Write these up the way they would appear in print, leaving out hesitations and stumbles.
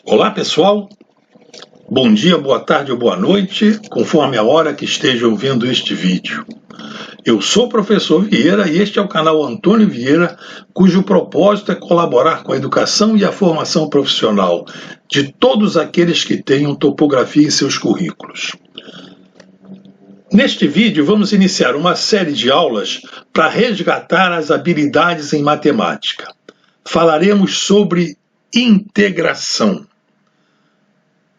Olá pessoal, bom dia, boa tarde ou boa noite, conforme a hora que esteja ouvindo este vídeo. Eu sou o professor Vieira e este é o canal Antônio Vieira, cujo propósito é colaborar com a educação e a formação profissional de todos aqueles que tenham topografia em seus currículos. Neste vídeo vamos iniciar uma série de aulas para resgatar as habilidades em matemática. Falaremos sobre integração.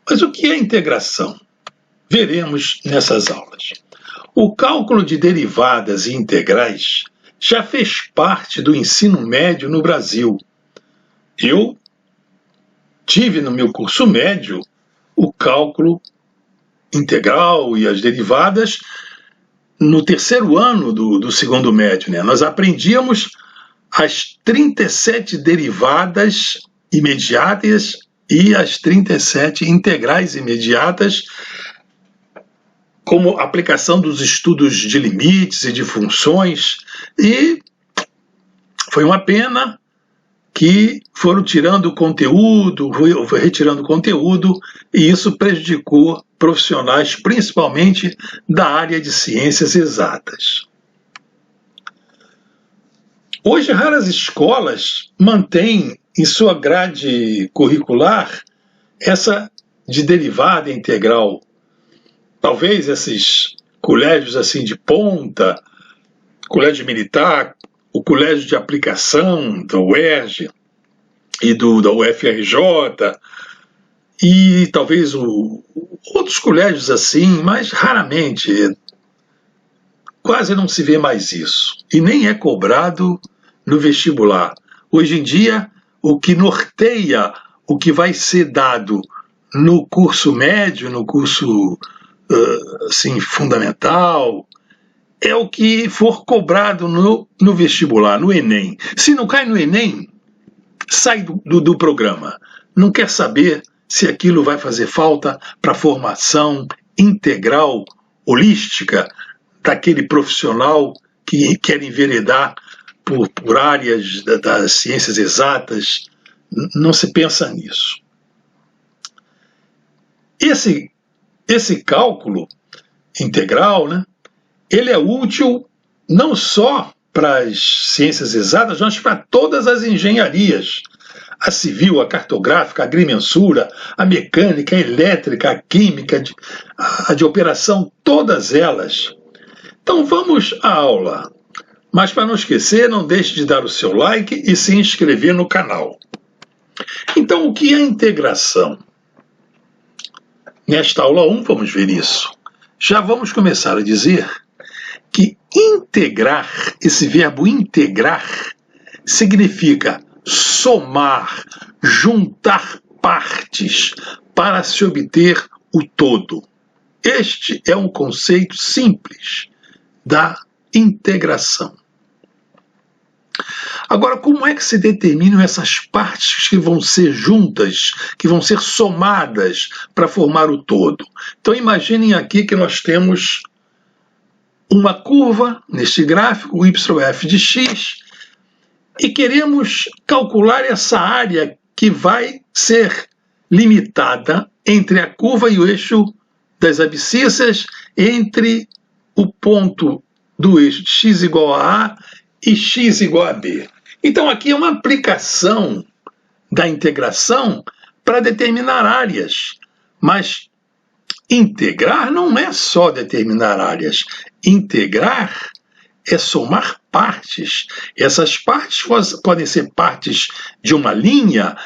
Mas o que é integração? Veremos nessas aulas. O cálculo de derivadas e integrais já fez parte do ensino médio no Brasil. Eu tive no meu curso médio o cálculo integral e as derivadas no terceiro ano do segundo médio, né? Nós aprendíamos as 37 derivadas imediatas e as 37 integrais imediatas, como aplicação dos estudos de limites e de funções, e foi uma pena que foram tirando conteúdo, foi retirando conteúdo, e isso prejudicou profissionais, principalmente da área de ciências exatas. Hoje, raras escolas mantêm em sua grade curricular essa de derivada integral. Talvez esses colégios assim de ponta, colégio militar, o colégio de aplicação da UERJ e da UFRJ, e talvez outros colégios assim, mas raramente, quase não se vê mais isso. E nem é cobrado no vestibular. Hoje em dia, o que norteia o que vai ser dado no curso médio, no curso assim, fundamental, é o que for cobrado no vestibular, no Enem. Se não cai no Enem, sai do programa. Não quer saber se aquilo vai fazer falta para a formação integral, holística, daquele profissional que quer enveredar por áreas das ciências exatas. Não se pensa nisso. Esse cálculo integral, né, ele é útil não só para as ciências exatas, mas para todas as engenharias. A civil, a cartográfica, a agrimensura, a mecânica, a elétrica, a química, a de operação, todas elas. Então vamos à aula. Mas para não esquecer, não deixe de dar o seu like e se inscrever no canal. Então, o que é integração? Nesta aula 1 vamos ver isso. Já vamos começar a dizer que integrar, esse verbo integrar, significa somar, juntar partes para se obter o todo. Este é um conceito simples da integração. Agora, como é que se determinam essas partes que vão ser juntas, que vão ser somadas para formar o todo? Então, imaginem aqui que nós temos uma curva, neste gráfico, o YF de x, e queremos calcular essa área que vai ser limitada entre a curva e o eixo das abscissas, entre o ponto do eixo de x igual a A e x igual a B. Então aqui é uma aplicação da integração para determinar áreas, mas integrar não é só determinar áreas. Integrar é somar partes. Essas partes podem ser partes de uma linha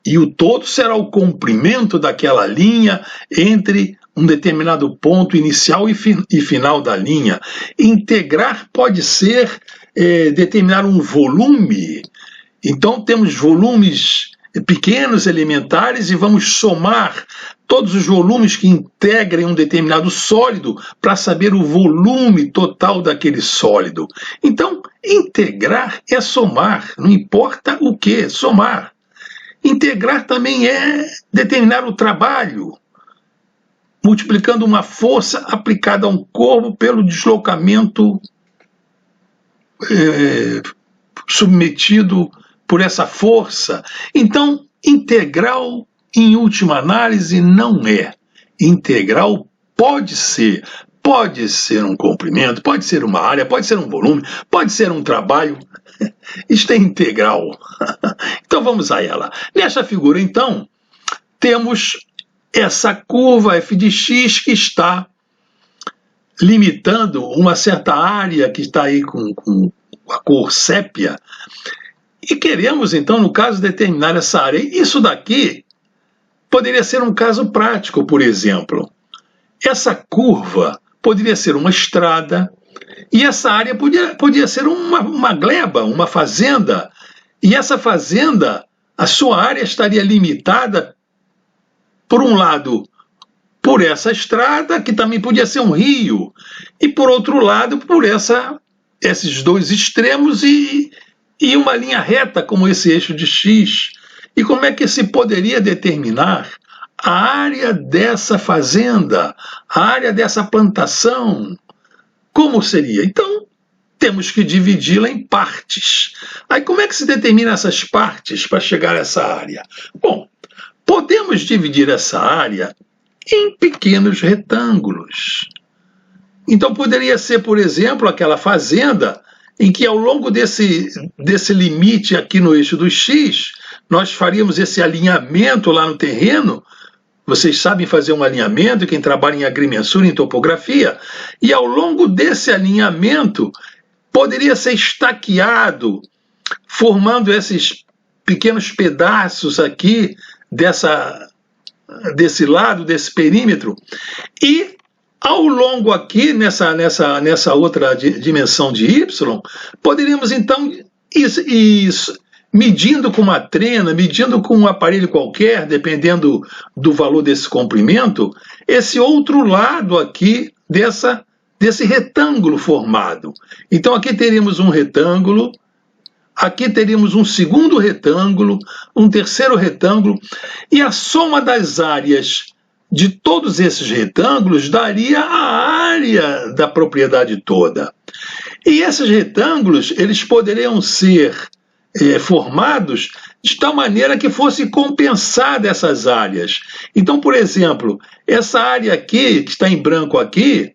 e o todo será o comprimento daquela linha entre um determinado ponto inicial e final da linha. Integrar pode ser determinar um volume. Então temos volumes pequenos, elementares, e vamos somar todos os volumes que integrem um determinado sólido para saber o volume total daquele sólido. Então, integrar é somar, não importa o que, somar. Integrar também é determinar o trabalho, multiplicando uma força aplicada a um corpo pelo deslocamento submetido por essa força. Então, integral em última análise, não é. Integral pode ser um comprimento, pode ser uma área, pode ser um volume, pode ser um trabalho. Isto é integral. Então vamos a ela. Nesta figura, então, temos essa curva f de x que está limitando uma certa área que está aí com a cor sépia. E queremos, então, no caso, determinar essa área. Isso daqui poderia ser um caso prático, por exemplo. Essa curva poderia ser uma estrada e essa área podia ser uma gleba, uma fazenda. E essa fazenda, a sua área estaria limitada, por um lado, por essa estrada, que também podia ser um rio, e por outro lado, por esses dois extremos e uma linha reta, como esse eixo de x. E como é que se poderia determinar a área dessa fazenda, a área dessa plantação? Como seria? Então, temos que dividi-la em partes. Aí, como é que se determina essas partes para chegar a essa área? Bom, podemos dividir essa área em pequenos retângulos. Então, poderia ser, por exemplo, aquela fazenda em que, ao longo desse limite aqui no eixo do x, nós faríamos esse alinhamento lá no terreno. Vocês sabem fazer um alinhamento, quem trabalha em agrimensura, em topografia, e ao longo desse alinhamento poderia ser estaqueado, formando esses pequenos pedaços aqui desse lado, desse perímetro, e ao longo aqui, nessa outra dimensão de y, poderíamos então medindo com uma trena, medindo com um aparelho qualquer, dependendo do valor desse comprimento, esse outro lado aqui desse retângulo formado. Então aqui teríamos um retângulo, aqui teríamos um segundo retângulo, um terceiro retângulo, e a soma das áreas de todos esses retângulos daria a área da propriedade toda. E esses retângulos, eles poderiam ser formados de tal maneira que fosse compensada essas áreas. Então, por exemplo, essa área aqui, que está em branco aqui,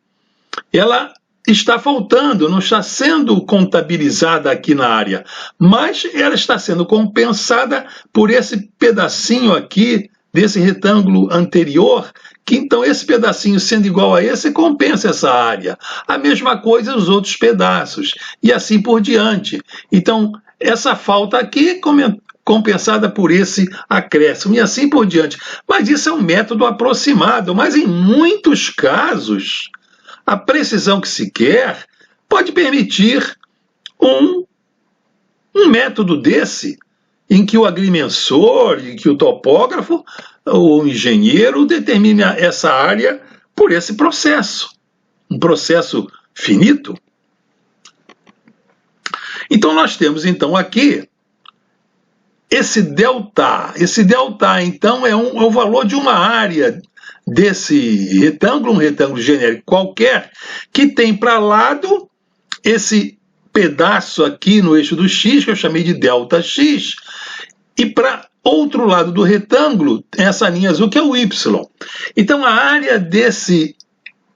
ela está faltando, não está sendo contabilizada aqui na área, mas ela está sendo compensada por esse pedacinho aqui desse retângulo anterior, que então esse pedacinho sendo igual a esse compensa essa área. A mesma coisa os outros pedaços, e assim por diante. Então, essa falta aqui compensada por esse acréscimo, e assim por diante. Mas isso é um método aproximado, mas em muitos casos, a precisão que se quer pode permitir um método desse, em que o agrimensor, em que o topógrafo, o engenheiro determina essa área por esse processo, um processo finito. Então nós temos então aqui esse delta. Esse delta então é o valor de uma área desse retângulo, um retângulo genérico qualquer, que tem para lado esse pedaço aqui no eixo do x, que eu chamei de delta x, e para outro lado do retângulo, essa linha azul, que é o y. Então a área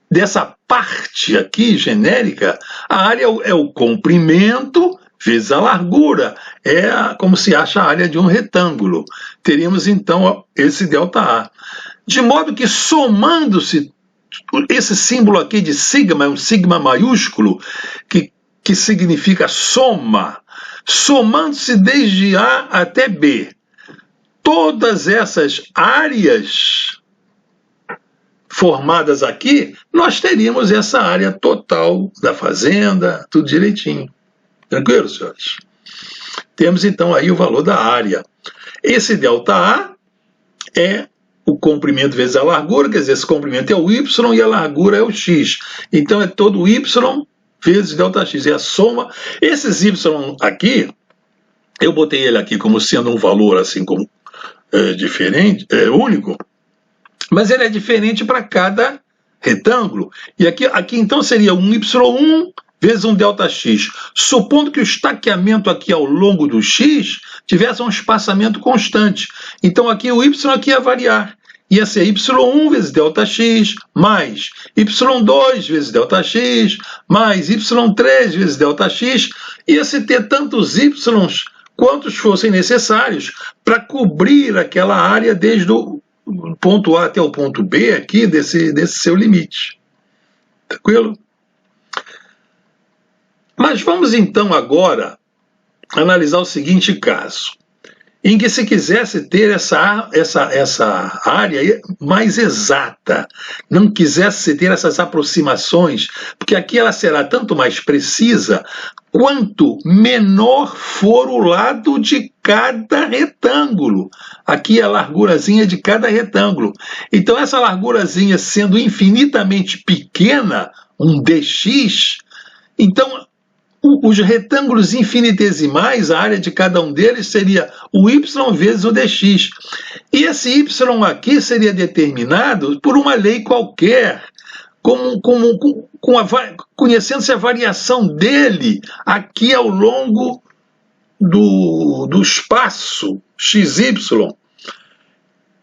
dessa parte aqui genérica, a área é o comprimento vezes a largura, como se acha a área de um retângulo. Teríamos então esse ΔA. De modo que, somando-se esse símbolo aqui de sigma, é um sigma maiúsculo, que significa soma, somando-se desde A até B, todas essas áreas formadas aqui, nós teríamos essa área total da fazenda, tudo direitinho. Tranquilo, senhores? Temos então aí o valor da área. Esse ΔA é o comprimento vezes a largura, quer dizer, esse comprimento é o y e a largura é o x. Então é todo y vezes ΔX, é a soma. Esses y aqui, eu botei ele aqui como sendo um valor assim como diferente, único, mas ele é diferente para cada retângulo. E aqui então seria um y1 vezes um ΔX, supondo que o estaqueamento aqui ao longo do x tivesse um espaçamento constante. Então aqui o y aqui ia variar. Ia ser y1 vezes ΔX, mais y2 vezes ΔX, mais y3 vezes ΔX. Ia-se ter tantos y's quantos fossem necessários para cobrir aquela área desde o ponto A até o ponto B aqui desse seu limite. Tranquilo? Mas vamos então agora analisar o seguinte caso, em que se quisesse ter essa área mais exata, não quisesse ter essas aproximações, porque aqui ela será tanto mais precisa quanto menor for o lado de cada retângulo. Aqui é a largurazinha de cada retângulo. Então essa largurazinha sendo infinitamente pequena, um dx, então os retângulos infinitesimais, a área de cada um deles seria o y vezes o dx. E esse y aqui seria determinado por uma lei qualquer, conhecendo-se a variação dele aqui ao longo do espaço xy.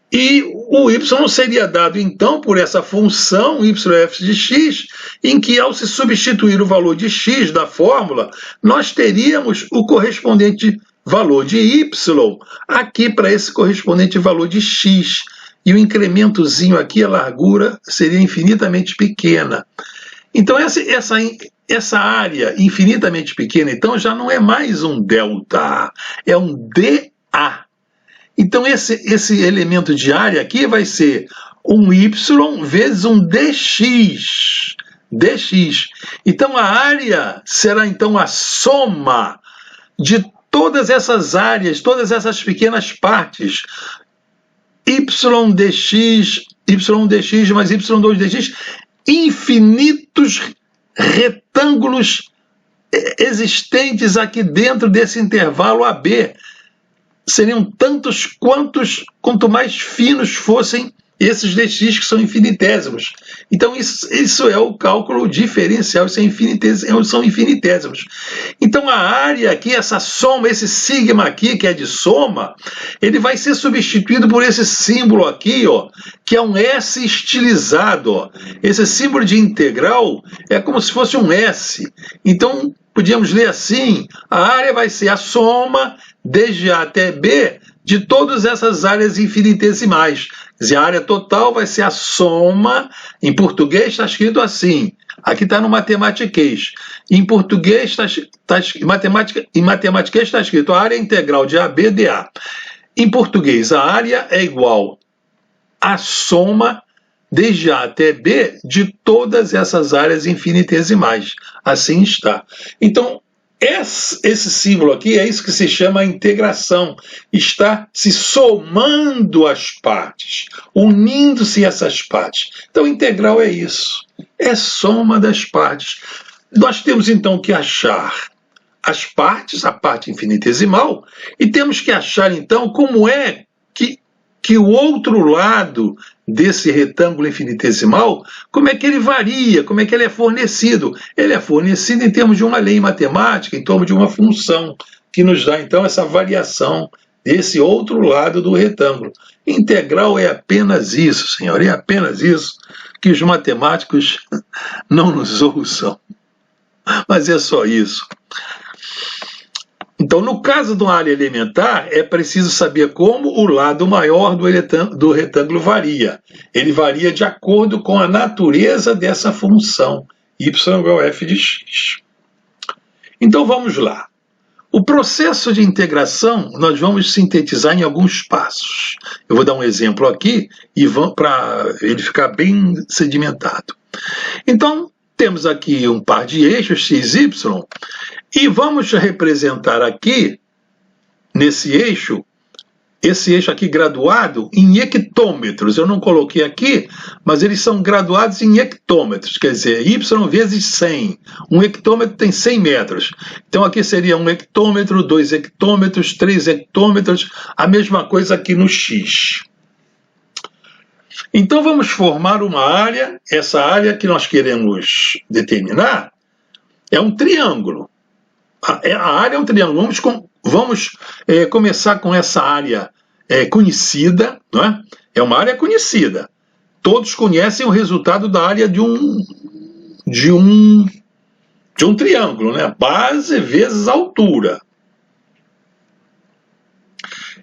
E o y seria dado, então, por essa função yf de x, em que, ao se substituir o valor de x da fórmula, nós teríamos o correspondente valor de y aqui para esse correspondente valor de x. E o incrementozinho aqui, a largura, seria infinitamente pequena. Então, essa área infinitamente pequena, então, já não é mais um ΔA, é um dA. Então, esse elemento de área aqui vai ser um y vezes um dx. Então, a área será, então, a soma de todas essas áreas, todas essas pequenas partes. y1dx mais y2dx, infinitos retângulos existentes aqui dentro desse intervalo AB. Seriam tantos quanto mais finos fossem esses dx que são infinitésimos. Então isso é o cálculo diferencial, isso são infinitésimos. Então a área aqui, essa soma, esse sigma aqui, que é de soma, ele vai ser substituído por esse símbolo aqui, ó, que é um S estilizado. Ó. Esse símbolo de integral é como se fosse um S. Então podíamos ler assim, a área vai ser a soma desde A até B de todas essas áreas infinitesimais. Quer dizer, a área total vai ser a soma, em português está escrito assim, aqui está no matematiquês. Em português, em matematiquês está escrito a área integral de AB dA. Em português, a área é igual à soma desde A até B de todas essas áreas infinitesimais. Assim está. Então, esse símbolo aqui é isso que se chama integração. Está se somando as partes, unindo-se essas partes. Então, integral é isso. É soma das partes. Nós temos, então, que achar as partes, a parte infinitesimal, e temos que achar, então, como é que o outro lado desse retângulo infinitesimal, como é que ele varia, como é que ele é fornecido. Ele é fornecido em termos de uma lei matemática, em torno de uma função, que nos dá, então, essa variação desse outro lado do retângulo. Integral é apenas isso, senhor, é apenas isso que os matemáticos não nos ouçam. Mas é só isso. Então, no caso de uma área elementar, é preciso saber como o lado maior do retângulo varia. Ele varia de acordo com a natureza dessa função, y igual a f de x. Então, vamos lá. O processo de integração nós vamos sintetizar em alguns passos. Eu vou dar um exemplo aqui para ele ficar bem sedimentado. Então, temos aqui um par de eixos x, y, e vamos representar aqui, nesse eixo, esse eixo aqui graduado em hectômetros. Eu não coloquei aqui, mas eles são graduados em hectômetros, quer dizer, y vezes 100. Um hectômetro tem 100 metros. Então aqui seria 1 hectômetro, 2 hectômetros, 3 hectômetros, a mesma coisa aqui no x. Então vamos formar uma área, essa área que nós queremos determinar, É um triângulo. A área é um triângulo. Vamos começar com essa área conhecida, não é? É uma área conhecida. Todos conhecem o resultado da área de um triângulo, né? Base vezes altura.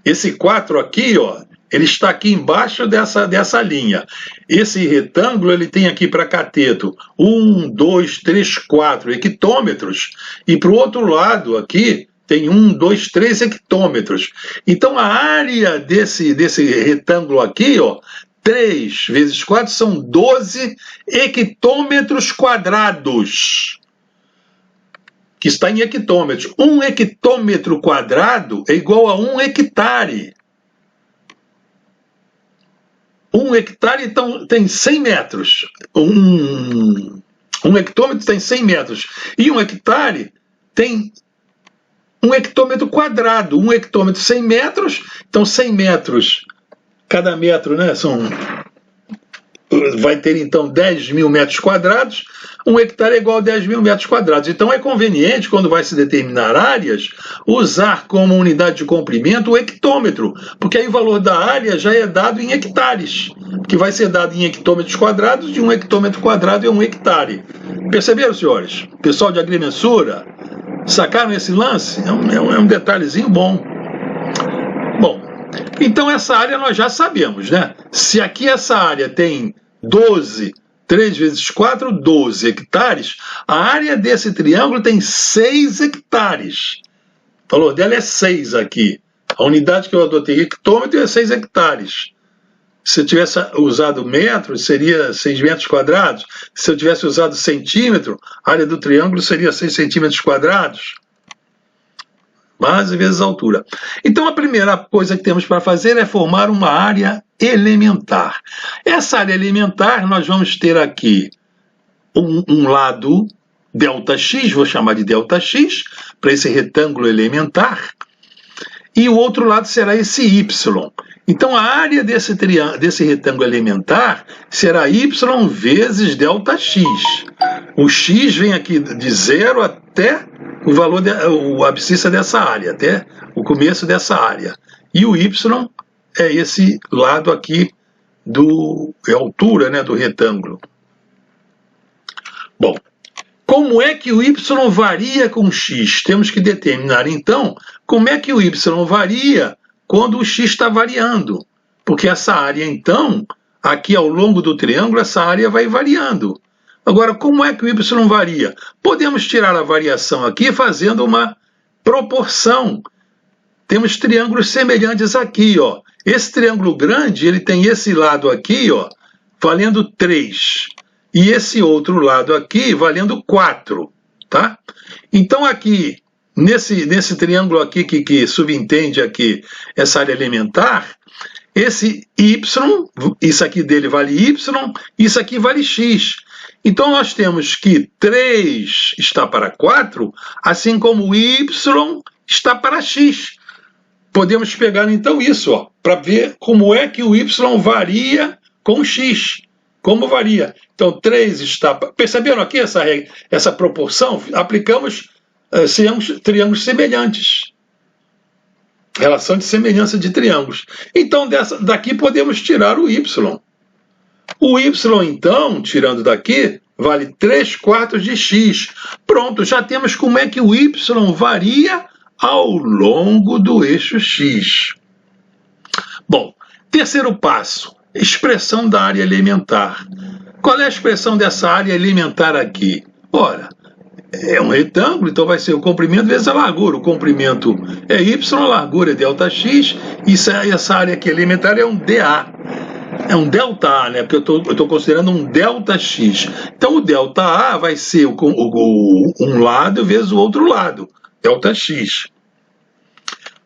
Esse 4 aqui, ó, ele está aqui embaixo dessa linha. Esse retângulo ele tem aqui para cateto 1, 2, 3, 4 hectômetros, e para o outro lado aqui tem 1, 2, 3 hectômetros. Então a área desse retângulo aqui, ó, 3 vezes 4 são 12 hectômetros quadrados, que está em hectômetros. 1 hectômetro quadrado é igual a 1 hectare. 1 hectare então, tem 100 metros. Um hectômetro tem 100 metros. E 1 hectare tem 1 hectômetro quadrado. 1 hectômetro, 100 metros. Então, 100 metros, cada metro, né, vai ter então 10 mil metros quadrados. 1 hectare é igual a 10 mil metros quadrados. Então é conveniente, quando vai se determinar áreas, usar como unidade de comprimento o hectômetro, porque aí o valor da área já é dado em hectares, que vai ser dado em hectômetros quadrados, de 1 hectômetro quadrado é 1 hectare. Perceberam, senhores? Pessoal de agrimensura, sacaram esse lance? É um detalhezinho bom. Bom, então essa área nós já sabemos, né? Se aqui essa área tem 3 vezes 4, 12 hectares, a área desse triângulo tem 6 hectares. O valor dela é 6 aqui. A unidade que eu adotei, hectômetro, é 6 hectares. Se eu tivesse usado metros, seria 6 metros quadrados. Se eu tivesse usado centímetro, a área do triângulo seria 6 centímetros quadrados. Base vezes altura. Então a primeira coisa que temos para fazer é formar uma área elementar. Essa área elementar nós vamos ter aqui um lado ΔX, vou chamar de ΔX, para esse retângulo elementar, e o outro lado será esse Y. Então a área desse retângulo elementar será Y vezes ΔX. O X vem aqui de 0 até o valor, a abscissa dessa área, até o começo dessa área. E o Y é esse lado aqui, é a altura, né, do retângulo. Bom, como é que o Y varia com o X? Temos que determinar, então, como é que o Y varia quando o X está variando. Porque essa área, então, aqui ao longo do triângulo, essa área vai variando. Agora, como é que o Y varia? Podemos tirar a variação aqui fazendo uma proporção. Temos triângulos semelhantes aqui, ó. Esse triângulo grande, ele tem esse lado aqui, ó, valendo 3. E esse outro lado aqui valendo 4, tá? Então aqui, nesse triângulo aqui que subentende aqui essa área elementar, esse Y, isso aqui dele vale Y, isso aqui vale X. Então nós temos que 3 está para 4, assim como Y está para X. Podemos pegar então isso, para ver como é que o Y varia com o X. Como varia? Então 3 está... Perceberam aqui essa proporção? Aplicamos triângulos semelhantes. Relação de semelhança de triângulos. Então daqui podemos tirar o Y. O Y, então, tirando daqui, vale 3/4 de X. Pronto, já temos como é que o Y varia ao longo do eixo X. Bom, terceiro passo, expressão da área elementar. Qual é a expressão dessa área elementar aqui? Ora, é um retângulo, então vai ser o comprimento vezes a largura. O comprimento é Y, a largura é ΔX, e essa área aqui elementar é um dA. É um ΔA, né? Porque eu estou considerando um ΔX. Então o ΔA vai ser um lado vezes o outro lado, ΔX.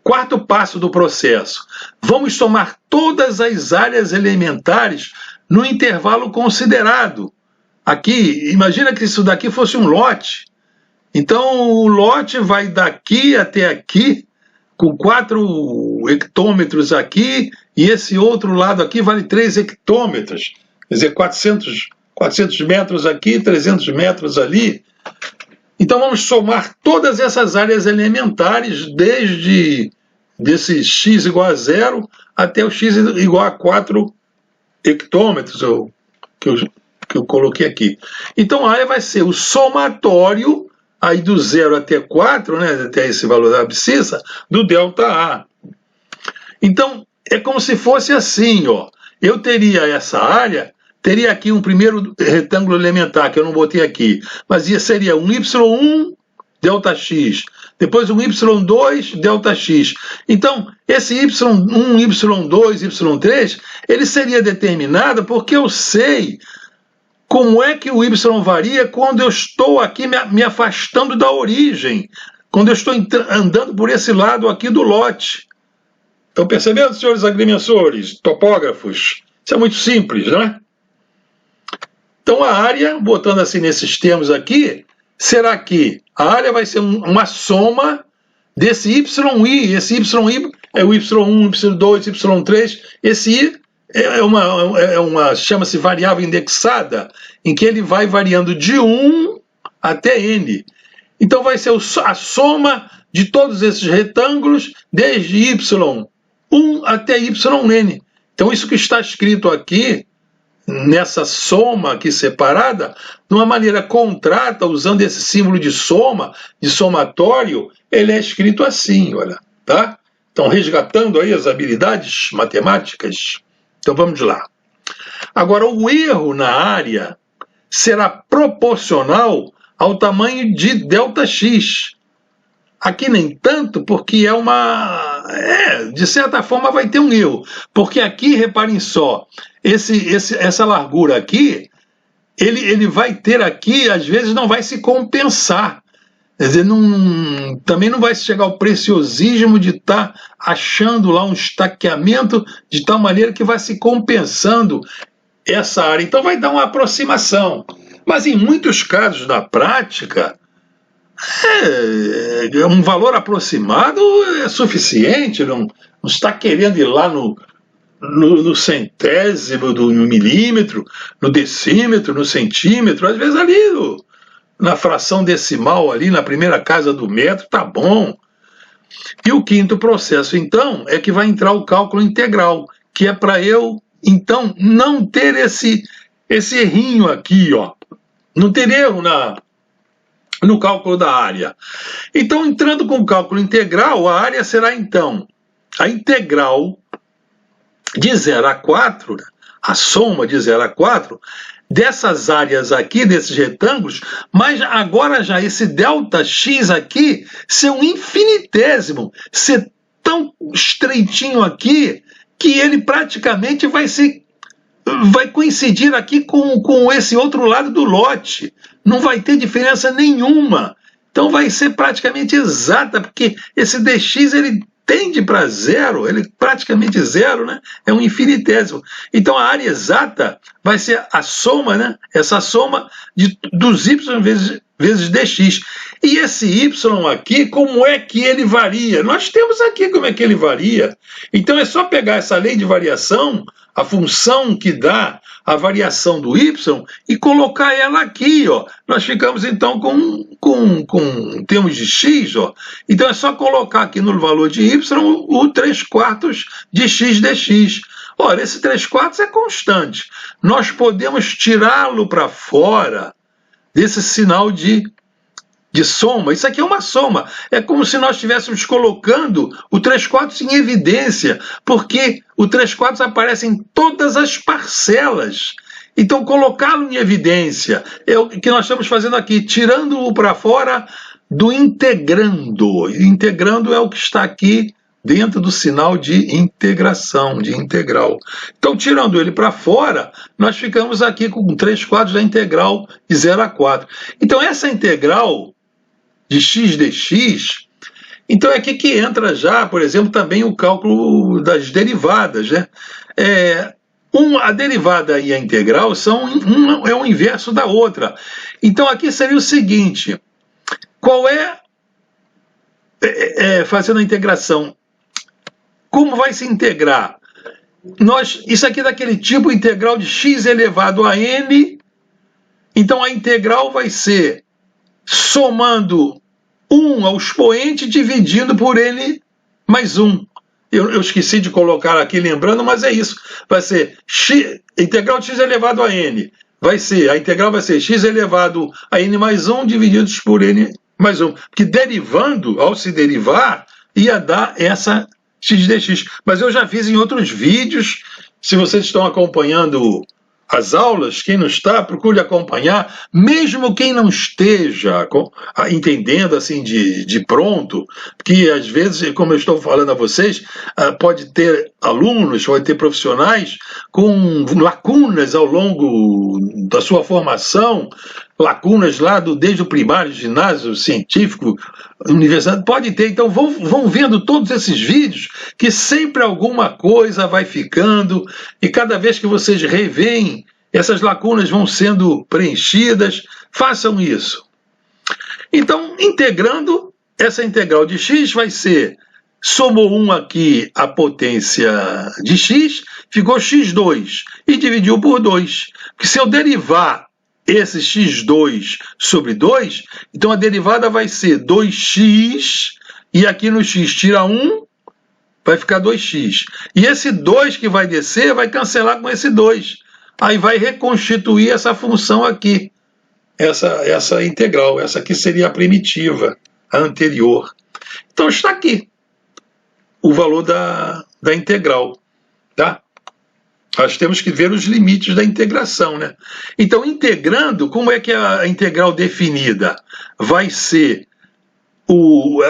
Quarto passo do processo. Vamos somar todas as áreas elementares no intervalo considerado. Aqui, imagina que isso daqui fosse um lote. Então o lote vai daqui até aqui, com 4 hectômetros aqui, e esse outro lado aqui vale 3 hectômetros. Quer dizer, 400 metros aqui, 300 metros ali. Então vamos somar todas essas áreas elementares, desde desse x igual a 0 até o x igual a 4 hectômetros, que eu coloquei aqui. Então a área vai ser o somatório, aí do 0 até 4, né, até esse valor da abscissa, do ΔA. Então é como se fosse assim, ó. Eu teria essa área, teria aqui um primeiro retângulo elementar, que eu não botei aqui, mas seria um y1 ΔX, depois um y2 ΔX. Então, esse y1, y2, y3, ele seria determinado porque eu sei como é que o y varia quando eu estou aqui me afastando da origem, quando eu estou andando por esse lado aqui do lote. Estão percebendo, senhores agrimensores, topógrafos? Isso é muito simples, né? Então a área, botando assim nesses termos aqui, será que a área vai ser uma soma desse YI. Esse YI é o Y1, Y2, Y3. Esse I chama-se variável indexada, em que ele vai variando de 1 até N. Então vai ser a soma de todos esses retângulos, desde Y1 até YN. Então isso que está escrito aqui, nessa soma aqui separada, de uma maneira contrata, usando esse símbolo de soma, de somatório, ele é escrito assim, olha, tá? Então, resgatando aí as habilidades matemáticas. Então, vamos lá. Agora, o erro na área será proporcional ao tamanho de ΔX. Aqui nem tanto, porque de certa forma vai ter um erro. Porque aqui, reparem só, essa largura aqui, ele vai ter aqui, às vezes não vai se compensar. Quer dizer, também não vai chegar ao preciosismo de estar achando lá um estaqueamento de tal maneira que vai se compensando essa área. Então vai dar uma aproximação. Mas em muitos casos, na prática, um valor aproximado é suficiente, não está querendo ir lá no centésimo do milímetro, no decímetro, no centímetro, às vezes ali na fração decimal, ali na primeira casa do metro, tá bom. E o quinto processo, então, é que vai entrar o cálculo integral, que é para eu, então, não ter esse errinho aqui, ó. Não ter erro no cálculo da área. Então, entrando com o cálculo integral, a área será, então, a integral de 0 a 4, a soma de 0 a 4, dessas áreas aqui, desses retângulos, mas agora já esse ΔX aqui ser um infinitésimo, ser tão estreitinho aqui, que ele praticamente vai coincidir aqui com esse outro lado do lote. Não vai ter diferença nenhuma. Então vai ser praticamente exata, porque esse dx ele tende para zero, ele é praticamente zero, né? É um infinitésimo. Então a área exata vai ser a soma, né? Essa soma dos y vezes dx. E esse y aqui, como é que ele varia? Nós temos aqui como é que ele varia. Então é só pegar essa lei de variação, a função que dá a variação do y, e colocar ela aqui, ó. Nós ficamos então com termos de x, ó. Então é só colocar aqui no valor de y o 3/4 de x dx. Ora, esse 3/4 é constante. Nós podemos tirá-lo para fora desse sinal de soma. Isso aqui é uma soma. É como se nós estivéssemos colocando o 3/4 em evidência, porque o 3/4 aparece em todas as parcelas. Então, colocá-lo em evidência é o que nós estamos fazendo aqui, tirando-o para fora do integrando. Integrando é o que está aqui dentro do sinal de integração, de integral. Então, tirando ele para fora, nós ficamos aqui com 3/4 da integral de 0 a 4. Então, essa integral de x dx, então é aqui que entra já, por exemplo, também o cálculo das derivadas, né? A derivada e a integral é o inverso da outra. Então aqui seria o seguinte, qual fazendo a integração, como vai se integrar? Isso aqui é daquele tipo integral de x elevado a n, então a integral vai ser somando 1 ao expoente e dividindo por n mais 1. Eu esqueci de colocar aqui lembrando, mas é isso. Vai ser integral de x elevado a n. A integral vai ser x elevado a n mais 1 divididos por n mais 1. Porque derivando, ao se derivar, ia dar essa x dx. Mas eu já fiz em outros vídeos. Se vocês estão acompanhando as aulas, quem não está, procure acompanhar, mesmo quem não esteja entendendo assim de pronto, porque às vezes, como eu estou falando a vocês, pode ter alunos, pode ter profissionais com lacunas ao longo da sua formação, lacunas lá desde o primário, ginásio, científico, universidade, pode ter. Então vão vendo todos esses vídeos, que sempre alguma coisa vai ficando, e cada vez que vocês revêem, essas lacunas vão sendo preenchidas. Façam isso. Então, integrando, essa integral de x vai ser, somou 1 aqui a potência de x, ficou x2, e dividiu por 2. Porque se eu derivar esse x2 sobre 2, então a derivada vai ser 2x, e aqui no x tira 1, vai ficar 2x. E esse 2 que vai descer vai cancelar com esse 2. Aí vai reconstituir essa função aqui, essa integral. Essa aqui seria a primitiva, a anterior. Então está aqui o valor da integral, tá? Nós temos que ver os limites da integração, né? Então, integrando, como é que é a integral definida? Vai ser,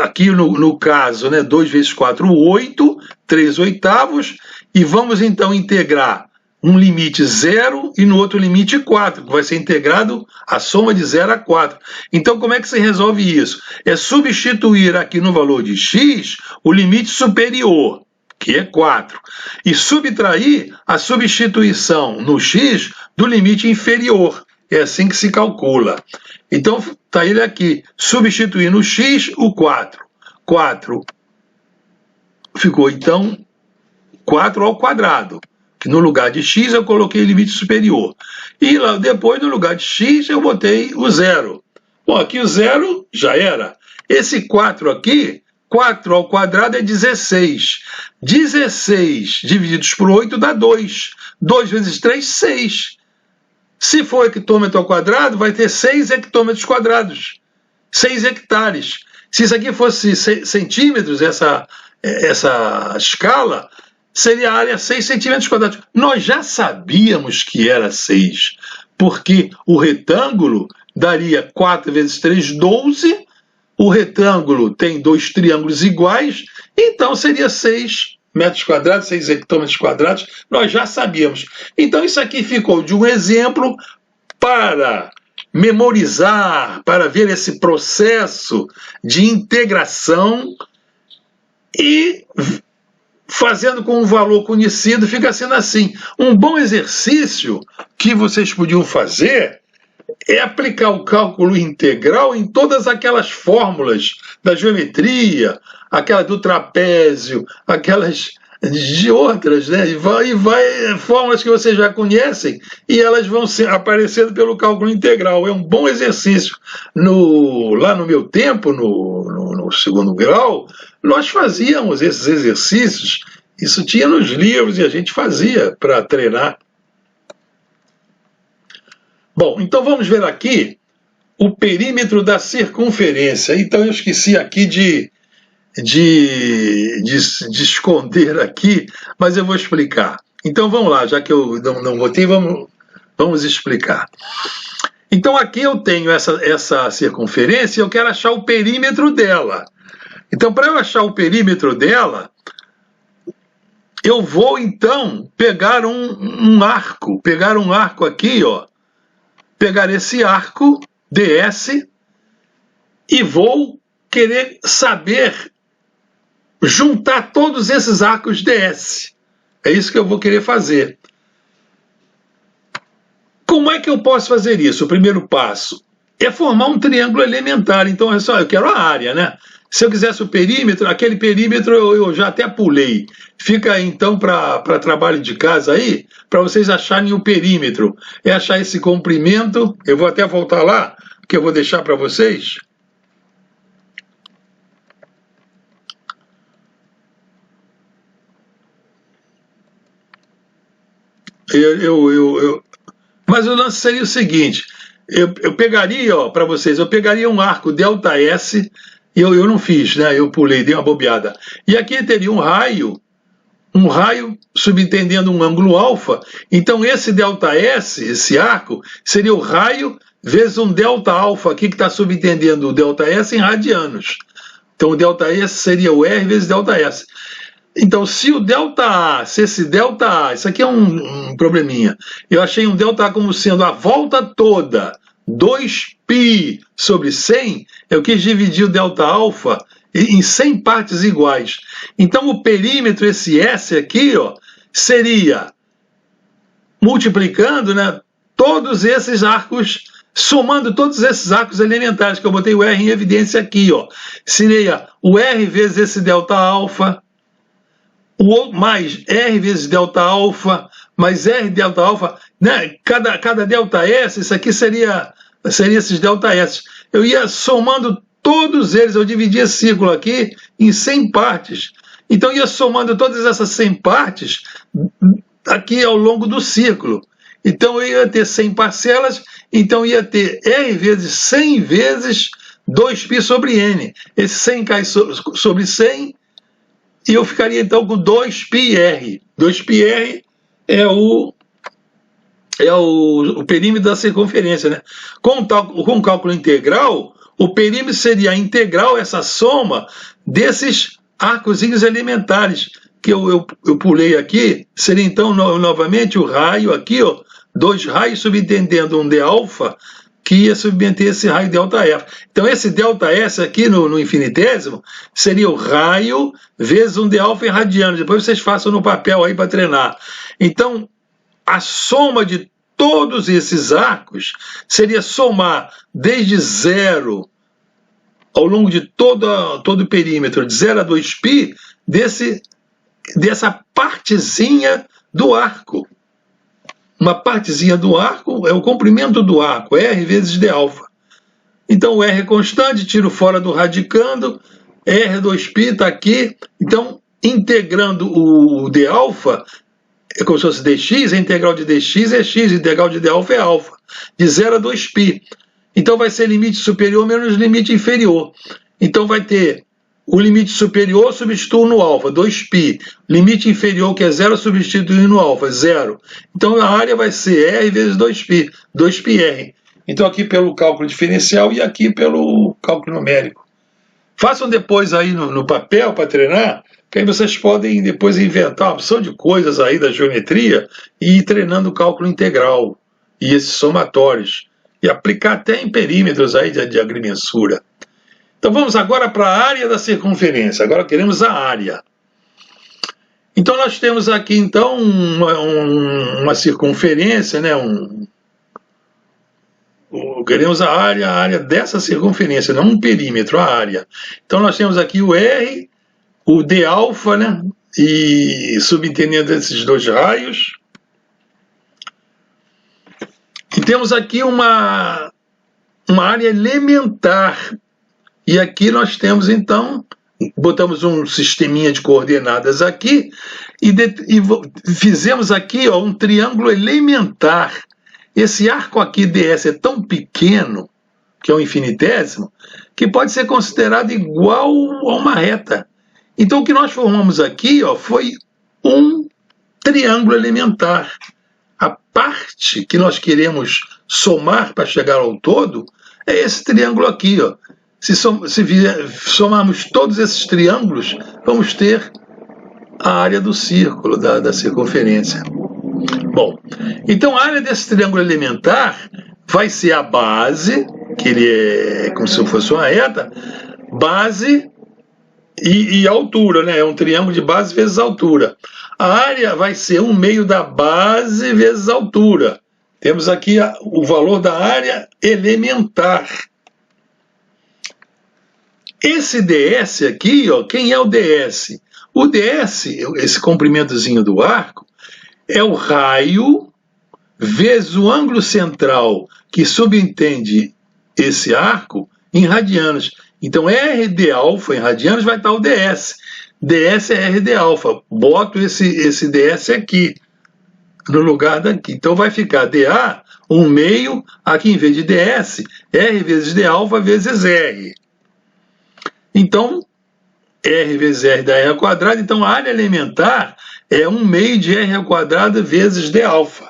aqui no caso, né, 2 vezes 4, 8, 3 oitavos, e vamos então integrar um limite 0 e no outro limite 4, que vai ser integrado a soma de 0 a 4. Então, como é que se resolve isso? É substituir aqui no valor de x o limite superior, que é 4, e subtrair a substituição no x do limite inferior. É assim que se calcula. Então, está ele aqui, substituir no x o 4. 4 ficou, então, 4 ao quadrado. Que no lugar de x eu coloquei limite superior. E lá depois, no lugar de x, eu botei o 0. Bom, aqui o 0 já era. Esse 4 aqui, 4 ao quadrado é 16. 16 divididos por 8 dá 2. 2 vezes 3, 6. Se for hectômetro ao quadrado, vai ter 6 hectômetros quadrados. 6 hectares. Se isso aqui fosse centímetros, essa escala, seria a área 6 centímetros quadrados. Nós já sabíamos que era 6, porque o retângulo daria 4 vezes 3, 12. O retângulo tem 2 triângulos iguais, então seria 6 metros quadrados, 6 hectômetros quadrados. Nós já sabíamos. Então isso aqui ficou de um exemplo para memorizar, para ver esse processo de integração e fazendo com um valor conhecido, fica sendo assim. Um bom exercício que vocês podiam fazer é aplicar o cálculo integral em todas aquelas fórmulas da geometria, aquela do trapézio, aquelas de outras, né? Fórmulas que vocês já conhecem, e elas vão aparecendo pelo cálculo integral. É um bom exercício. Lá no meu tempo, no segundo grau, nós fazíamos esses exercícios, isso tinha nos livros e a gente fazia para treinar. Bom, então vamos ver aqui o perímetro da circunferência. Então eu esqueci aqui de esconder aqui, mas eu vou explicar. Então vamos lá, já que eu não botei, vamos explicar. Então aqui eu tenho essa circunferência e eu quero achar o perímetro dela. Então, para eu achar o perímetro dela, eu vou então pegar um arco aqui, ó, pegar esse arco DS e vou querer saber juntar todos esses arcos DS. É isso que eu vou querer fazer. Como é que eu posso fazer isso? O primeiro passo é formar um triângulo elementar. Então, olha só, eu quero a área, né? Se eu quisesse o perímetro, aquele perímetro eu já até pulei. Fica então para trabalho de casa aí, para vocês acharem o perímetro. É achar esse comprimento, eu vou até voltar lá, que eu vou deixar para vocês. Mas o lance seria o seguinte, eu pegaria, para vocês, eu pegaria um arco ΔS, e eu não fiz, né? Eu pulei, dei uma bobeada. E aqui teria um raio subentendendo um ângulo alfa. Então esse ΔS, esse arco, seria o raio vezes um delta alfa aqui, que está subentendendo o ΔS em radianos. Então o ΔS seria o R vezes ΔS. Então, se o ΔA, se esse ΔA, isso aqui é um probleminha, eu achei um ΔA como sendo a volta toda, 2π sobre 100, eu quis dividir o delta alfa em 100 partes iguais. Então, o perímetro, esse S aqui, ó, seria, multiplicando, né, todos esses arcos, somando todos esses arcos elementares, que eu botei o R em evidência aqui, ó, seria o R vezes esse delta alfa, mais R vezes delta alfa, mais R delta alfa, né? Cada delta S, isso aqui seria esses delta S. Eu ia somando todos eles, eu dividia esse círculo aqui em 100 partes. Então eu ia somando todas essas 100 partes aqui ao longo do círculo. Então eu ia ter 100 parcelas, então ia ter R vezes 100 vezes 2π sobre N. Esse 100 cai sobre 100, e eu ficaria então com 2πr. 2πr é o perímetro da circunferência, né? Com o cálculo integral, o perímetro seria a integral, essa soma desses arcozinhos elementares, que eu pulei aqui, seria então novamente o raio aqui, ó, 2 raios subentendendo um d-alfa, que ia submeter esse raio ΔF. Então esse ΔS aqui no infinitésimo seria o raio vezes um d-alfa em radianos. Depois vocês façam no papel aí para treinar. Então a soma de todos esses arcos seria somar desde 0 ao longo de todo o perímetro, de 0 a 2π, dessa partezinha do arco. Uma partezinha do arco é o comprimento do arco, R vezes d-alfa. Então o R é constante, tiro fora do radicando, R2π está aqui. Então, integrando o d-alfa, é como se fosse dx, a integral de dx é x, a integral de d-alfa é alfa, de 0 a 2π. Então vai ser limite superior menos limite inferior. Então vai ter o limite superior substituo no alfa, 2π. Limite inferior, que é 0, substitui no alfa, 0. Então a área vai ser R vezes 2π, 2πr. Então aqui pelo cálculo diferencial e aqui pelo cálculo numérico. Façam depois aí no papel para treinar, que aí vocês podem depois inventar uma opção de coisas aí da geometria e ir treinando o cálculo integral e esses somatórios. E aplicar até em perímetros aí de agrimensura. Então vamos agora para a área da circunferência. Agora queremos a área. Então nós temos aqui então uma circunferência, né? Queremos a área dessa circunferência, não um perímetro, a área. Então nós temos aqui o R, o d-alfa, né? E subentendendo esses dois raios. E temos aqui uma área elementar. E aqui nós temos, então, botamos um sisteminha de coordenadas aqui e fizemos aqui, ó, um triângulo elementar. Esse arco aqui ds é tão pequeno, que é um infinitésimo, que pode ser considerado igual a uma reta. Então o que nós formamos aqui, ó, foi um triângulo elementar. A parte que nós queremos somar para chegar ao todo é esse triângulo aqui, ó. Se somarmos todos esses triângulos, vamos ter a área do círculo, da circunferência. Bom, então a área desse triângulo elementar vai ser a base, que ele é como se fosse uma reta, base e altura, né? É um triângulo de base vezes altura. A área vai ser 1/2 da base vezes altura. Temos aqui o valor da área elementar. Esse ds aqui, ó, quem é o ds? O ds, esse comprimentozinho do arco, é o raio vezes o ângulo central que subentende esse arco em radianos. Então, R de alfa em radianos vai estar o ds. ds é R de alfa. Boto esse ds aqui, no lugar daqui. Então, vai ficar dA, 1 meio, aqui em vez de ds, R vezes d alfa vezes R. Então, R vezes R dá R ao quadrado. Então, a área elementar é 1 meio de R ao quadrado vezes d alfa.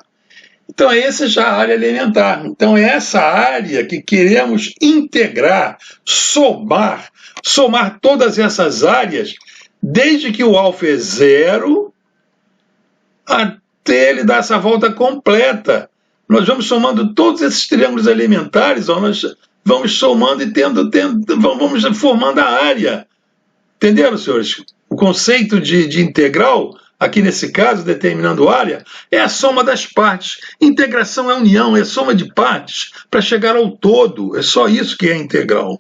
Então, essa já é a área elementar. Então, é essa área que queremos integrar, somar todas essas áreas, desde que o alfa é 0, até ele dar essa volta completa. Nós vamos somando todos esses triângulos elementares, ó, nós vamos somando e vamos formando a área. Entenderam, senhores? O conceito de integral, aqui nesse caso, determinando área, é a soma das partes. Integração é união, é soma de partes para chegar ao todo. É só isso que é integral.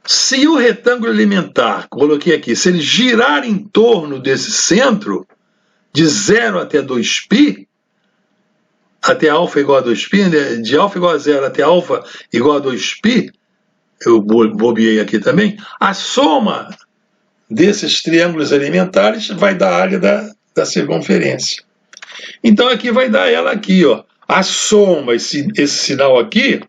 Se o retângulo elementar, coloquei aqui, se ele girar em torno desse centro, de 0 até 2π, até alfa igual a 2π, né? De alfa igual a 0 até alfa igual a 2π, eu bobeei aqui também, a soma desses triângulos elementares vai dar a área da circunferência. Então aqui vai dar ela aqui, ó. A soma, esse sinal aqui,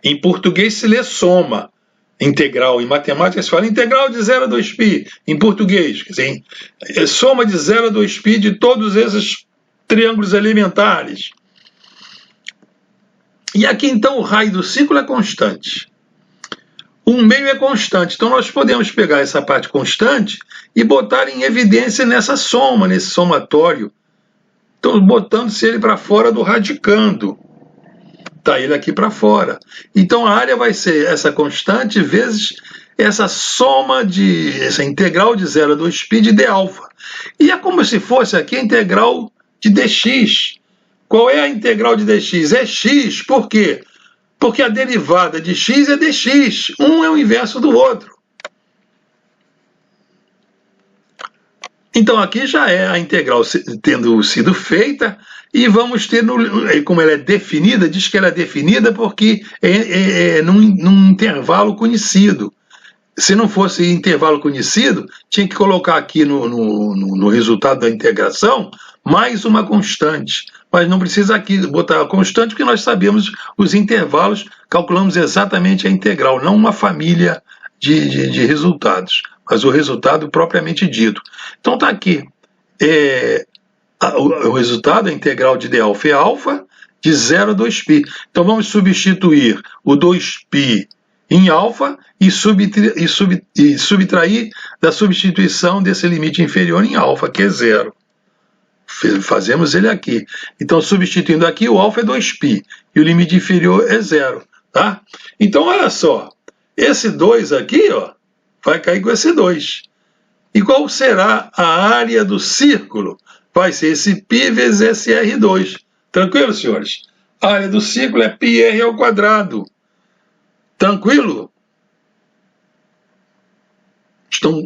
em português se lê soma. Integral, em matemática se fala integral de 0 a 2π, em português. Assim, é soma de 0 a 2π de todos esses triângulos elementares. E aqui então o raio do círculo é constante. 1 meio é constante, então nós podemos pegar essa parte constante e botar em evidência nessa soma, nesse somatório. Então, botando-se ele para fora do radicando. Está ele aqui para fora. Então, a área vai ser essa constante vezes essa soma essa integral de 0 a 2π de d alfa. E é como se fosse aqui a integral de dx. Qual é a integral de dx? É x, por quê? Porque a derivada de x é dx, um é o inverso do outro. Então aqui já é a integral tendo sido feita, e vamos ter, como ela é definida, diz que ela é definida porque é num intervalo conhecido. Se não fosse intervalo conhecido, tinha que colocar aqui no resultado da integração mais uma constante. Mas não precisa aqui botar a constante, porque nós sabemos os intervalos, calculamos exatamente a integral, não uma família de resultados, mas o resultado propriamente dito. Então está aqui. O resultado, a integral de d alfa é alfa, de 0 a 2π. Então vamos substituir o 2π em alfa e subtrair da substituição desse limite inferior em alfa, que é 0. Fazemos ele aqui. Então, substituindo aqui, o alfa é 2π e o limite inferior é 0. Tá? Então, olha só. Esse 2 aqui, ó, vai cair com esse 2. E qual será a área do círculo? Vai ser esse π vezes esse R2. Tranquilo, senhores? A área do círculo é πr ao quadrado. Tranquilo?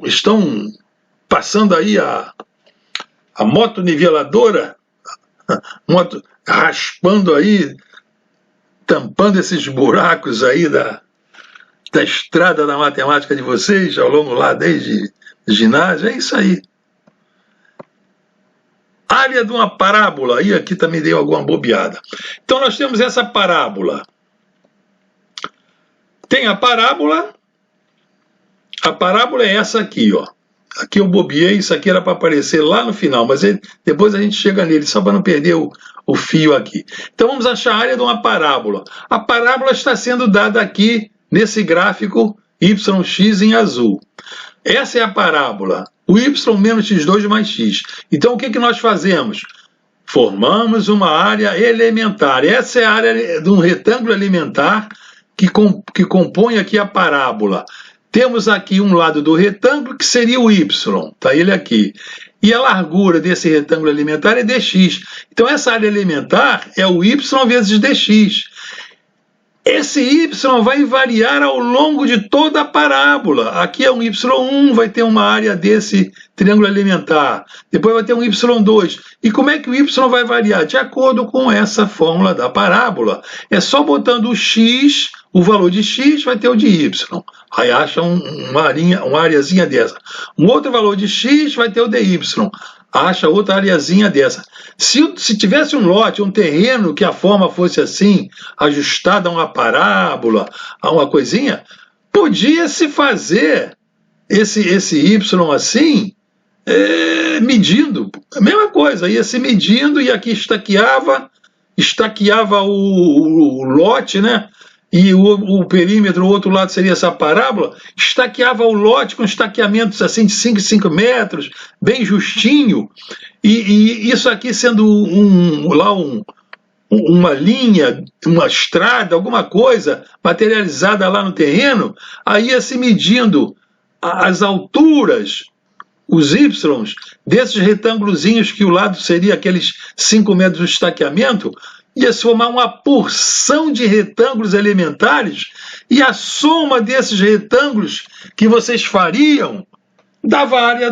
Estão passando aí a moto niveladora, moto raspando aí, tampando esses buracos aí da estrada da matemática de vocês, ao longo lá desde ginásio, é isso aí. Área de uma parábola, aí aqui também deu alguma bobeada. Então nós temos essa parábola. Tem a parábola é essa aqui, ó. Aqui eu bobeei, isso aqui era para aparecer lá no final, mas depois a gente chega nele, só para não perder o fio aqui. Então vamos achar a área de uma parábola. A parábola está sendo dada aqui nesse gráfico YX em azul. Essa é a parábola, o Y menos X2 mais X. Então o que nós fazemos? Formamos uma área elementar. Essa é a área de um retângulo elementar que compõe aqui a parábola. Temos aqui um lado do retângulo que seria o y, está ele aqui. E a largura desse retângulo elementar é dx. Então essa área elementar é o y vezes dx. Esse y vai variar ao longo de toda a parábola. Aqui é um y1, vai ter uma área desse triângulo elementar. Depois vai ter um y2. E como é que o y vai variar? De acordo com essa fórmula da parábola. É só botando o x, o valor de x vai ter o de y. Aí acha uma areazinha dessa. Um outro valor de x vai ter o de y. Acha outra areazinha dessa. Se tivesse um lote, um terreno que a forma fosse assim, ajustada a uma parábola, a uma coisinha, podia-se fazer esse y assim, medindo. A mesma coisa, ia se medindo e aqui estaqueava o lote, né? E o perímetro, o outro lado seria essa parábola, estaqueava o lote com estaqueamentos assim de 5 em 5 metros, bem justinho, e isso aqui sendo uma linha, uma estrada, alguma coisa materializada lá no terreno, aí ia se medindo as alturas, os y, desses retângulozinhos que o lado seria aqueles 5 metros de estaqueamento, ia se formar uma porção de retângulos elementares, e a soma desses retângulos que vocês fariam dava a área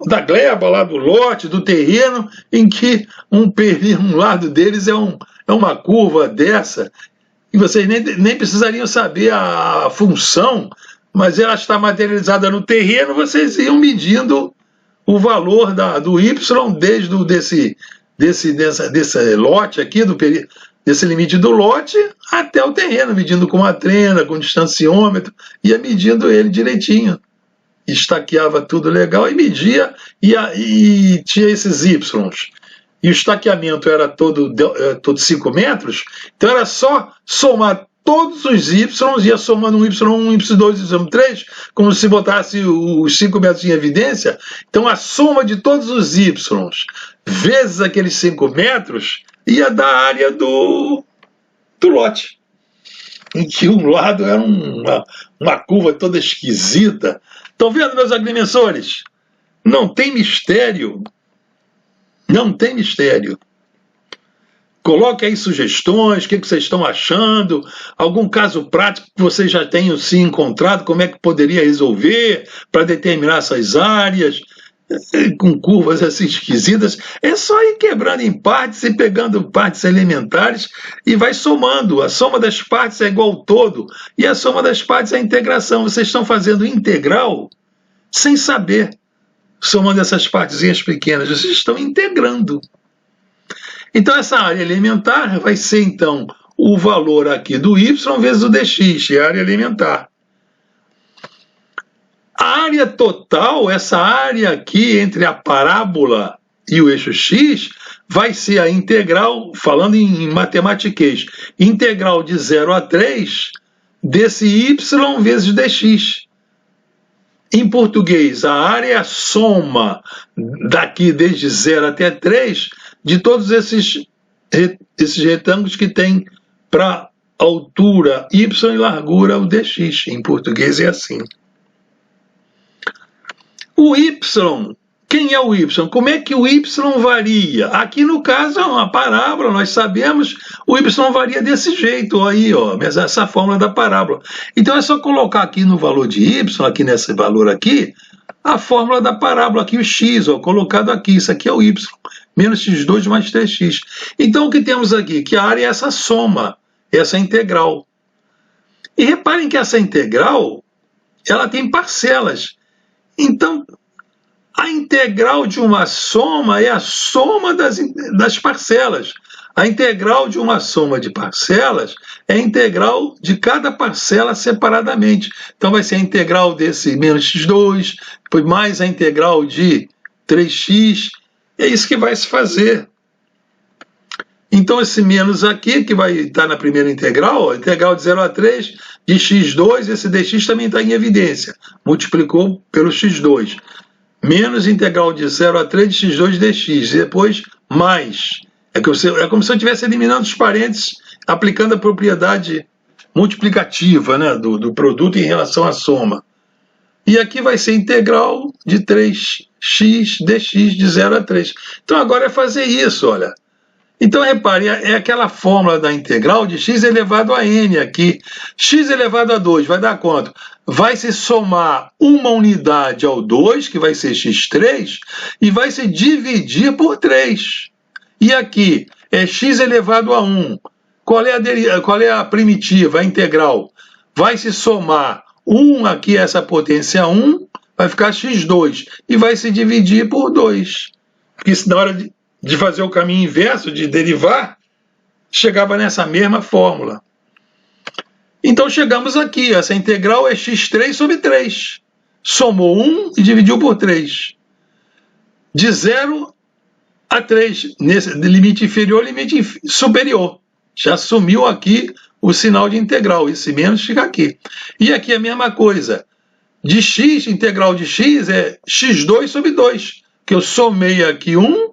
da gleba, lá do lote, do terreno, em que um lado deles é uma curva dessa, e vocês nem precisariam saber a função, mas ela está materializada no terreno, vocês iam medindo o valor do y desse lote aqui, desse limite do lote, até o terreno, medindo com uma trena, com distanciômetro, ia medindo ele direitinho. Estaqueava tudo legal e media, e tinha esses y. E o estaqueamento era todo 5 metros, então era só somar todos os y, ia somando um y1, y2, y3, como se botasse os 5 metros em evidência. Então a soma de todos os y vezes aqueles 5 metros ia dar a área do lote, em que um lado era uma curva toda esquisita. Estão vendo, meus agrimensores? Não tem mistério. Não tem mistério. Coloque aí sugestões, o que vocês estão achando, algum caso prático que vocês já tenham se encontrado, como é que poderia resolver para determinar essas áreas, com curvas assim esquisitas. É só ir quebrando em partes e pegando partes elementares e vai somando. A soma das partes é igual ao todo, e a soma das partes é a integração. Vocês estão fazendo integral sem saber, somando essas partezinhas pequenas, vocês estão integrando. Então essa área elementar vai ser então o valor aqui do y vezes o dx, é a área elementar. A área total, essa área aqui entre a parábola e o eixo x, vai ser a integral, falando em matematiquês, integral de 0 a 3 desse y vezes dx. Em português, a área é a soma daqui desde 0 até 3 de todos esses retângulos que tem para altura y e largura o dx. Em português é assim. O y, quem é o y? Como é que o y varia? Aqui no caso é uma parábola, nós sabemos, o y varia desse jeito, aí, ó, essa fórmula da parábola. Então é só colocar aqui no valor de y, aqui nesse valor aqui, a fórmula da parábola aqui, o x, ó, colocado aqui, isso aqui é o y, menos x2 mais 3x. Então o que temos aqui? Que a área é essa soma, essa integral. E reparem que essa integral, ela tem parcelas. Então, a integral de uma soma é a soma das parcelas. A integral de uma soma de parcelas é a integral de cada parcela separadamente. Então vai ser a integral desse menos x2, depois mais a integral de 3x. É isso que vai se fazer. Então esse menos aqui, que vai estar na primeira integral, a integral de 0 a 3 de x2, esse dx também está em evidência. Multiplicou pelo x2. Menos integral de 0 a 3 de x2 dx. E depois mais. É como se eu estivesse eliminando os parênteses, aplicando a propriedade multiplicativa, né, do produto em relação à soma. E aqui vai ser integral de 3x dx de 0 a 3. Então agora é fazer isso, olha. Então, repare, é aquela fórmula da integral de x elevado a n aqui. X elevado a 2 vai dar quanto? Vai se somar uma unidade ao 2, que vai ser x3, e vai se dividir por 3. E aqui é x elevado a 1. Qual é a primitiva, a integral? Vai se somar 1 aqui, essa potência 1, vai ficar x2, e vai se dividir por 2. Porque se na hora de fazer o caminho inverso, de derivar, chegava nessa mesma fórmula. Então chegamos aqui, essa integral é x3 sobre 3. Somou 1 e dividiu por 3. De 0 a 3, nesse limite inferior e limite superior. Já sumiu aqui o sinal de integral, esse menos fica aqui. E aqui a mesma coisa. De x, integral de x é x2 sobre 2, que eu somei aqui 1,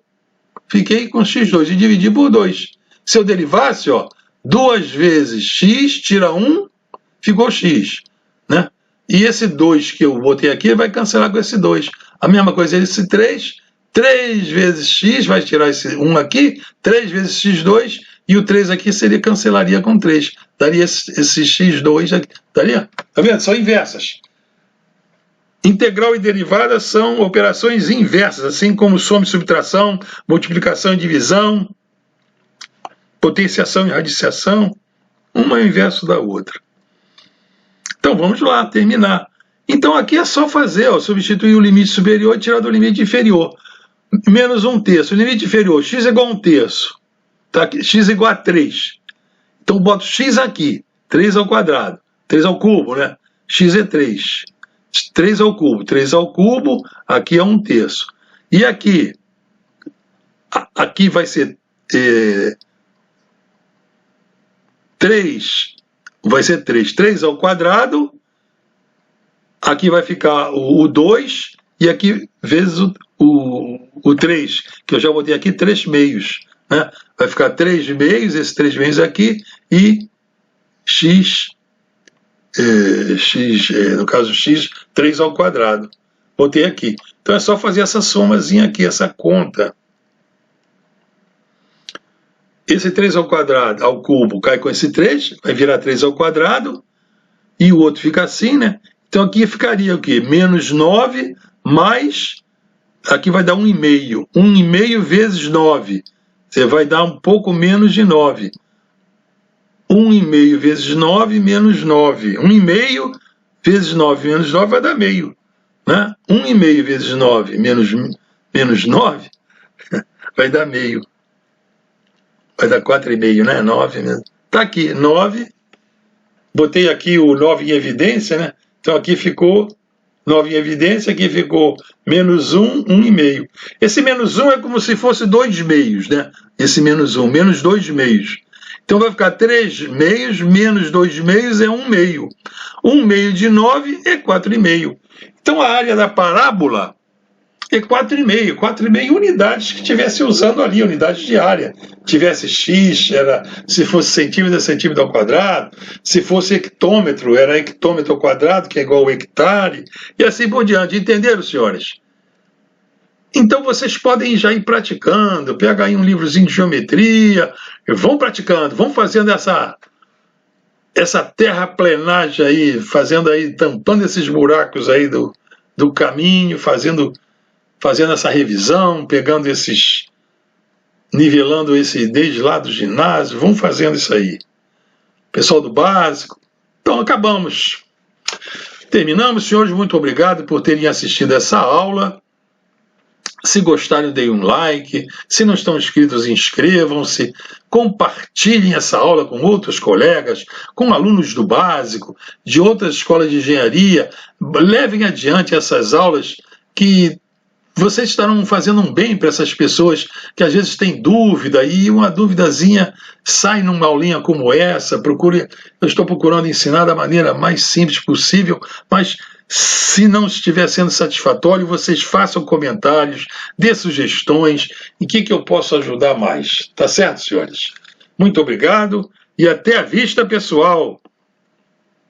fiquei com x2 e dividi por 2. Se eu derivasse, ó, 2 vezes x, tira 1, ficou x. Né? E esse 2 que eu botei aqui vai cancelar com esse 2. A mesma coisa esse 3, 3 vezes x, vai tirar esse 1 aqui, 3 vezes x2, e o 3 aqui cancelaria com 3. Daria esse x2 aqui. Daria? Tá vendo? São inversas. Integral e derivada são operações inversas, assim como soma e subtração, multiplicação e divisão, potenciação e radiciação, uma é o inverso da outra. Então vamos lá, terminar. Então aqui é só fazer, ó, substituir o limite superior e tirar do limite inferior. Menos 1/3. O limite inferior, x é igual a 1/3. Tá? X é igual a 3. Então boto x aqui, 3 ao quadrado, 3 ao cubo, né? X é 3. 3 ao cubo, 3 ao cubo, aqui é 1/3. E aqui vai ser 3, vai ser 3. 3 ao quadrado, aqui vai ficar o 2, e aqui vezes o 3, que eu já botei aqui 3 meios. Né? Vai ficar 3 meios, esse 3 meios aqui, e x, no caso x, 3 ao quadrado. Botei aqui. Então é só fazer essa somazinha aqui, essa conta. Esse 3 ao quadrado, ao cubo, cai com esse 3, vai virar 3 ao quadrado, e o outro fica assim, né? Então aqui ficaria o quê? Menos 9, mais, aqui vai dar 1,5. 1,5 vezes 9. Você vai dar um pouco menos de 9. 1,5 vezes 9 menos 9. 1,5 vezes 9 menos 9 vai dar meio. Né? 1,5 vezes 9 menos 9 vai dar meio. Vai dar 4,5, né? 9 mesmo. Está aqui, 9. Botei aqui o 9 em evidência, né? Então aqui ficou 9 em evidência, aqui ficou menos 1, 1,5. Esse menos 1 é como se fosse 2 meios, né? Esse menos 1, menos 2 meios. Então vai ficar 3 meios, menos 2 meios é 1 meio. 1 meio de 9 é 4,5. Então a área da parábola é 4,5. 4,5 unidades que estivesse usando ali, unidades de área. Tivesse x, se fosse centímetro, é centímetro ao quadrado. Se fosse hectômetro, era hectômetro ao quadrado, que é igual ao hectare. E assim por diante. Entenderam, senhores? Então vocês podem já ir praticando, pega aí um livrozinho de geometria, vão praticando, vão fazendo essa terraplenagem aí, tampando esses buracos aí do caminho, fazendo essa revisão, pegando nivelando desde lá do ginásio, vão fazendo isso aí. Pessoal do básico. Então acabamos. Terminamos, senhores, muito obrigado por terem assistido essa aula. Se gostaram, deem um like. Se não estão inscritos, inscrevam-se. Compartilhem essa aula com outros colegas, com alunos do básico, de outras escolas de engenharia. Levem adiante essas aulas que vocês estarão fazendo um bem para essas pessoas que às vezes têm dúvida, e uma duvidazinha sai numa aulinha como essa. Eu estou procurando ensinar da maneira mais simples possível, mas se não estiver sendo satisfatório, vocês façam comentários, dê sugestões, em que eu posso ajudar mais. Tá certo, senhores? Muito obrigado e até a vista, pessoal!